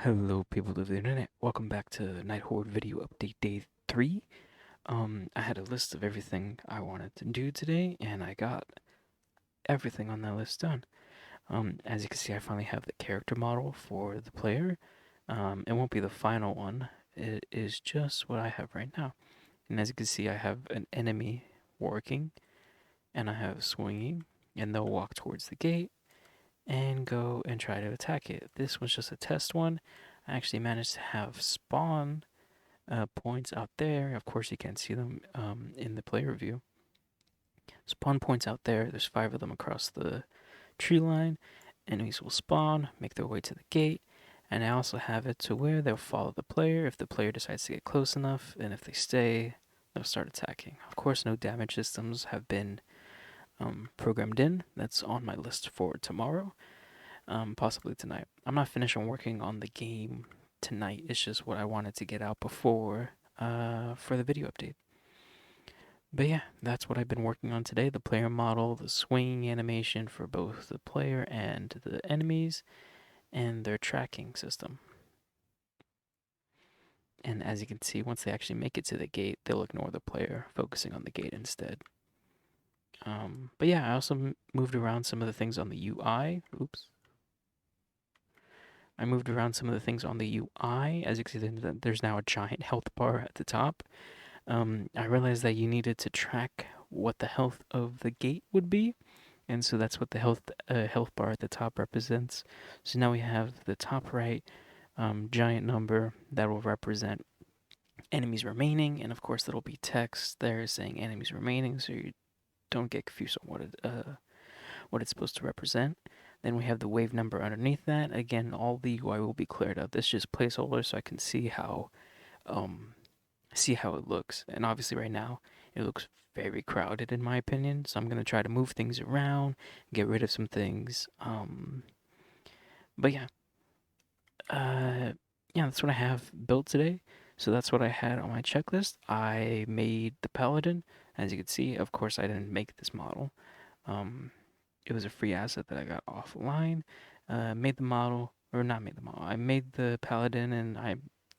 Hello, people of the internet. Welcome back to Night Horde video update day 3. I had a list of everything I wanted to do today, and I got everything on that list done. As you can see, I finally have the character model for the player. It won't be the final one. It is just what I have right now. And as you can see, I have an enemy working, and I have swinging, and they'll walk towards the gate and go and try to attack it. This was just a test one. I actually managed to have spawn points out there. Of course, you can't see them in the player view. Spawn points out there. There's 5 of them across the tree line. Enemies will spawn, make their way to the gate, and I also have it to where they'll follow the player if the player decides to get close enough, and if they stay, they'll start attacking. Of course, no damage systems have been programmed in. That's on my list for tomorrow, possibly tonight. I'm not finishing working on the game tonight. It's just what I wanted to get out before for the video update. But yeah, that's what I've been working on today. The player model, the swinging animation for both the player and the enemies, and their tracking system. And as you can see, once they actually make it to the gate, they'll ignore the player, focusing on the gate instead. But yeah, I also moved around some of the things on the UI. Oops. I moved around some of the things on the UI. As you can see, there's now a giant health bar at the top. I realized that you needed to track what the health of the gate would be, and so that's what the health bar at the top represents. So now we have the top right giant number that will represent enemies remaining, and of course there'll be text there saying enemies remaining, so you don't get confused on what it's supposed to represent. Then we have the wave number underneath that. Again, all the UI will be cleared out. This is just placeholder, so I can um, see how it looks. And obviously, right now, it looks very crowded in my opinion. So I'm gonna try to move things around, get rid of some things. But uh, yeah, that's what I have built today. So that's what I had on my checklist. I made the paladin, as you can see. Of course, I didn't make this model. Um, it was a free asset that I got offline. Made the model, or not made the model. I made the paladin, and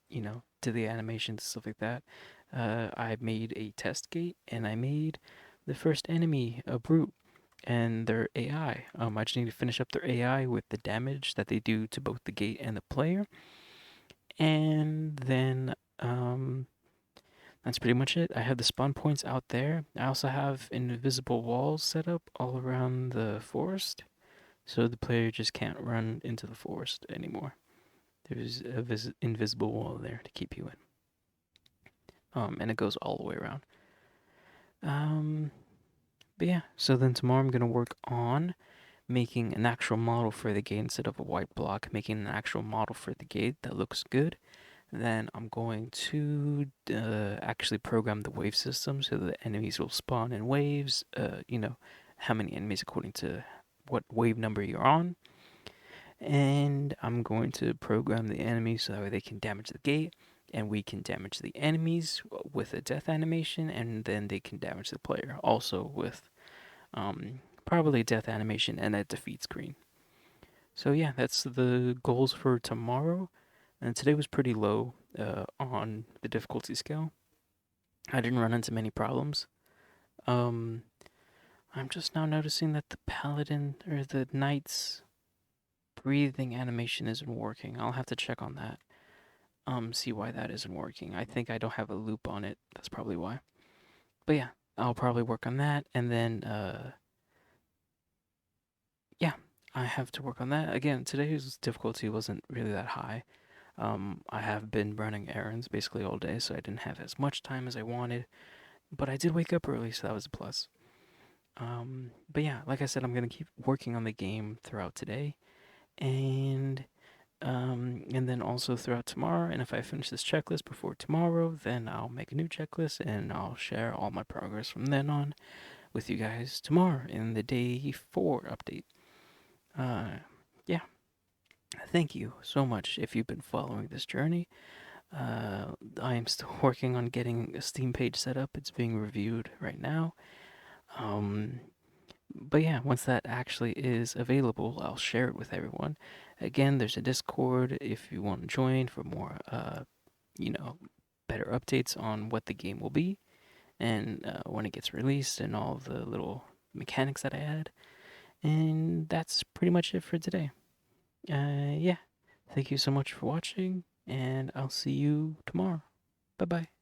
did the animations stuff like that. I made a test gate, and I made the first enemy, a brute, and their AI. I just need to finish up their AI with the damage that they do to both the gate and the player, and then that's pretty much it. I have the spawn points out there. I also have invisible walls set up all around the forest, so the player just can't run into the forest anymore. There's a invisible wall there to keep you in. And it goes all the way around. Um, but yeah, so then tomorrow I'm gonna work on making an actual model for the gate instead of a white block, making an actual model for the gate that looks good. Then I'm going to actually program the wave system so the enemies will spawn in waves. How many enemies according to what wave number you're on. And I'm going to program the enemies so that way they can damage the gate, and we can damage the enemies with a death animation, and then they can damage the player also with probably a death animation and a defeat screen. So yeah, that's the goals for tomorrow. And today was pretty low on the difficulty scale. I didn't run into many problems. Um, I'm just now noticing that the paladin or the knight's breathing animation isn't working. I'll have to check on that. See why that isn't working. I think I don't have a loop on it. That's probably why. But yeah, I'll probably work on that, and then yeah, I have to work on that again. Today's difficulty wasn't really that high. I have been running errands basically all day, so I didn't have as much time as I wanted. But I did wake up early, so that was a plus. But yeah, like I said, I'm gonna keep working on the game throughout today, and and then also throughout tomorrow. And if I finish this checklist before tomorrow, then I'll make a new checklist and I'll share all my progress from then on with you guys tomorrow in the day 4 update. Yeah, thank you so much if you've been following this journey. I am still working on getting a Steam page set up. It's being reviewed right now. Um, but yeah, once that actually is available, I'll share it with everyone. Again, there's a Discord if you want to join for more, you know, better updates on what the game will be and when it gets released and all the little mechanics that I add. And that's pretty much it for today. Yeah. Thank you so much for watching, and I'll see you tomorrow. Bye bye.